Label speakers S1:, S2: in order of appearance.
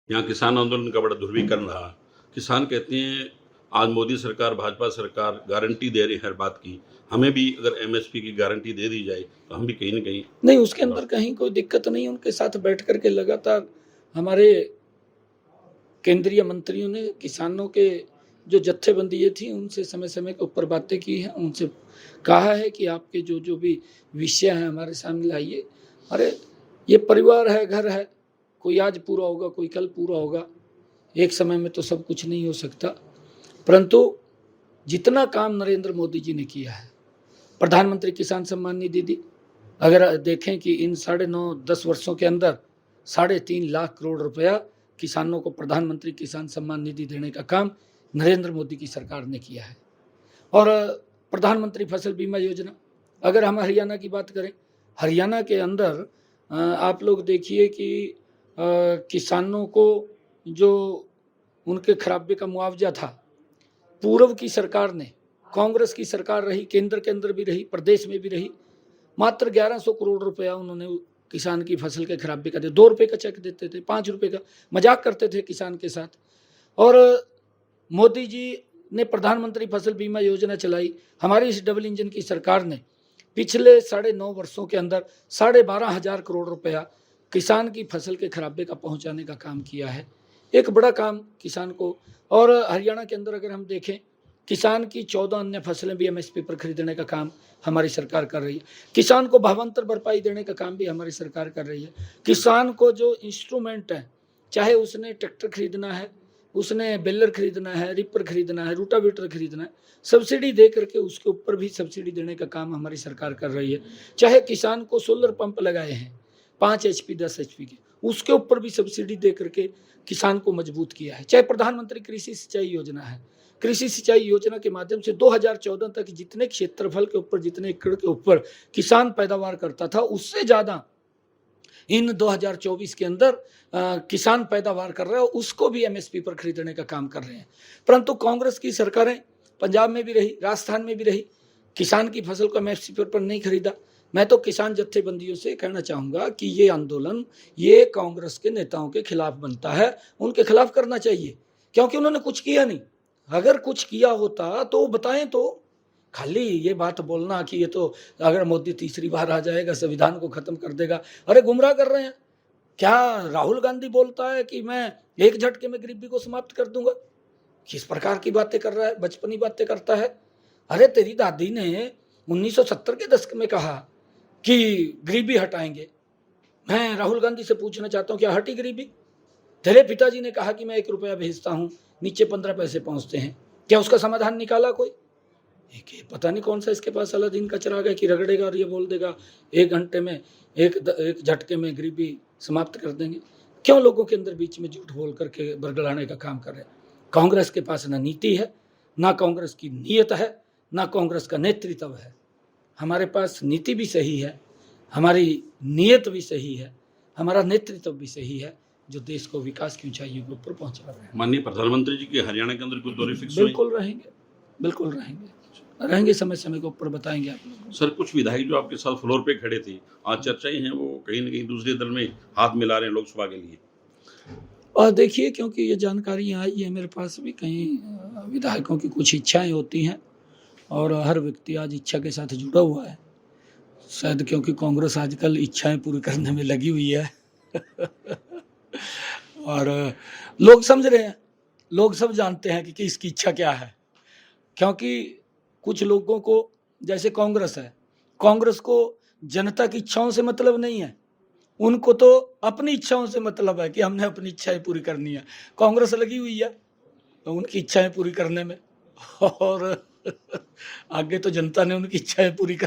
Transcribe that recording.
S1: यहाँ किसान आंदोलन का बड़ा ध्रुवीकरण रहा। किसान कहते हैं आज मोदी सरकार, भाजपा सरकार गारंटी दे रही है हर बात की, हमें भी अगर एमएसपी की गारंटी दे दी जाए तो हम भी कहीं न कहीं
S2: नहीं, उसके अंदर कहीं कोई दिक्कत नहीं। उनके साथ बैठ कर के लगातार हमारे केंद्रीय मंत्रियों ने किसानों के जो जत्थेबंदी थी उनसे समय समय के ऊपर बातें की हैं, उनसे कहा है कि आपके जो जो भी विषय हैं हमारे सामने लाइए। अरे ये परिवार है, घर है, कोई आज पूरा होगा, कोई कल पूरा होगा, एक समय में तो सब कुछ नहीं हो सकता। परंतु जितना काम नरेंद्र मोदी जी ने किया है, प्रधानमंत्री किसान सम्मान निधि दी, अगर देखें कि इन 9.5-10 वर्षों के अंदर 3.5 लाख करोड़ रुपया किसानों को प्रधानमंत्री किसान सम्मान निधि देने का काम नरेंद्र मोदी की सरकार ने किया है। और प्रधानमंत्री फसल बीमा योजना, अगर हम हरियाणा की बात करें, हरियाणा के अंदर आप लोग देखिए कि किसानों को जो उनके खराबे का मुआवजा था, पूर्व की सरकार ने, कांग्रेस की सरकार रही, केंद्र के अंदर भी रही, प्रदेश में भी रही, मात्र 1100 करोड़ रुपया उन्होंने किसान की फसल के खराबे का दिया। 2 रुपए का चेक देते थे, 5 रुपए का, मजाक करते थे किसान के साथ। और मोदी जी ने प्रधानमंत्री फसल बीमा योजना चलाई। हमारी इस डबल इंजन की सरकार ने पिछले 9.5 वर्षों के अंदर 12,500 करोड़ रुपया किसान की फसल के खराबे का पहुंचाने का काम किया है। एक बड़ा काम किसान को। और हरियाणा के अंदर अगर हम देखें, किसान की 14 अन्य फसलें भी एमएसपी पर खरीदने का काम हमारी सरकार कर रही है। किसान को भावांतर भरपाई देने का काम भी हमारी सरकार कर रही है। किसान को जो इंस्ट्रूमेंट है, चाहे उसने ट्रैक्टर खरीदना है, उसने बेलर खरीदना है, रिपर खरीदना है, रूटावेटर खरीदना है, सब्सिडी दे करके उसके ऊपर भी सब्सिडी देने का काम हमारी सरकार कर रही है। चाहे किसान को सोलर पंप लगाए हैं 5 HP 10 HP के, उसके ऊपर भी सब्सिडी दे करके किसान को मजबूत किया है। चाहे प्रधानमंत्री कृषि सिंचाई योजना है, कृषि सिंचाई योजना के माध्यम से 2014 तक जितने क्षेत्रफल के ऊपर, जितने एकड़ के ऊपर किसान पैदावार करता था, उससे ज्यादा इन 2024 के अंदर किसान पैदावार कर रहे हैं, उसको भी एमएसपी पर खरीदने का काम कर रहे हैं। परंतु कांग्रेस की सरकारें पंजाब में भी रही, राजस्थान में भी रही, किसान की फसल को एमएसपी पर नहीं खरीदा। मैं तो किसान जत्थेबंदियों से कहना चाहूंगा कि ये आंदोलन ये कांग्रेस के नेताओं के खिलाफ बनता है, उनके खिलाफ करना चाहिए, क्योंकि उन्होंने कुछ किया नहीं। अगर कुछ किया होता तो बताएं। तो खाली ये बात बोलना कि ये तो अगर मोदी तीसरी बार आ जाएगा संविधान को खत्म कर देगा, अरे गुमराह कर रहे हैं। क्या राहुल गांधी बोलता है कि मैं एक झटके में गरीबी को समाप्त कर दूंगा? किस प्रकार की बातें कर रहा है, बचपनी बातें करता है। अरे तेरी दादी ने 1970 के दशक में कहा कि गरीबी हटाएंगे। मैं राहुल गांधी से पूछना चाहता हूं, क्या हटी गरीबी? तेरे पिताजी ने कहा कि मैं 1 रुपया भेजता हूं, नीचे 15 पैसे पहुंचते हैं। क्या उसका समाधान निकाला कोई? एक पता नहीं कौन सा इसके पास अलादीन का चिराग है कि रगड़ेगा और ये बोल देगा 1 घंटे में, एक झटके में गरीबी समाप्त कर देंगे। क्यों लोगों के अंदर बीच में झूठ बोल करके बरगलाने का काम कर रहे हैं? कांग्रेस के पास ना नीति है, ना कांग्रेस की नीयत है, ना कांग्रेस का नेतृत्व है। हमारे पास नीति भी सही है, हमारी नीयत भी सही है, हमारा नेतृत्व भी सही है, जो देश को विकास की ऊंचाइयों के ऊपर पहुंचा रहे हैं।
S1: माननीय प्रधानमंत्री जी के हरियाणा के अंदर कुछ दौरे फिक्स हुए?
S2: बिल्कुल रहेंगे, बिल्कुल रहेंगे, समय समय के ऊपर बताएंगे आप लोगों को।
S1: सर, कुछ विधायक जो आपके साथ फ्लोर पे खड़े थे, आज चर्चाएं हैं वो कहीं न कहीं दूसरे दल में हाथ मिला रहे हैं लोकसभा के लिए।
S2: और देखिए, क्योंकि ये जानकारियाँ आई है मेरे पास भी, कहीं विधायकों की कुछ इच्छाएं होती हैं और हर व्यक्ति आज इच्छा के साथ जुड़ा हुआ है। शायद क्योंकि कांग्रेस आजकल इच्छाएं पूरी करने में लगी हुई है और लोग समझ रहे हैं, लोग सब जानते हैं कि किसकी इच्छा क्या है। क्योंकि कुछ लोगों को, जैसे कांग्रेस है, कांग्रेस को जनता की इच्छाओं से मतलब नहीं है, उनको तो अपनी इच्छाओं से मतलब है कि हमने अपनी इच्छाएं पूरी करनी है। कांग्रेस लगी हुई है तो उनकी इच्छाएं पूरी करने में और आगे तो जनता ने उनकी इच्छाएं पूरी कर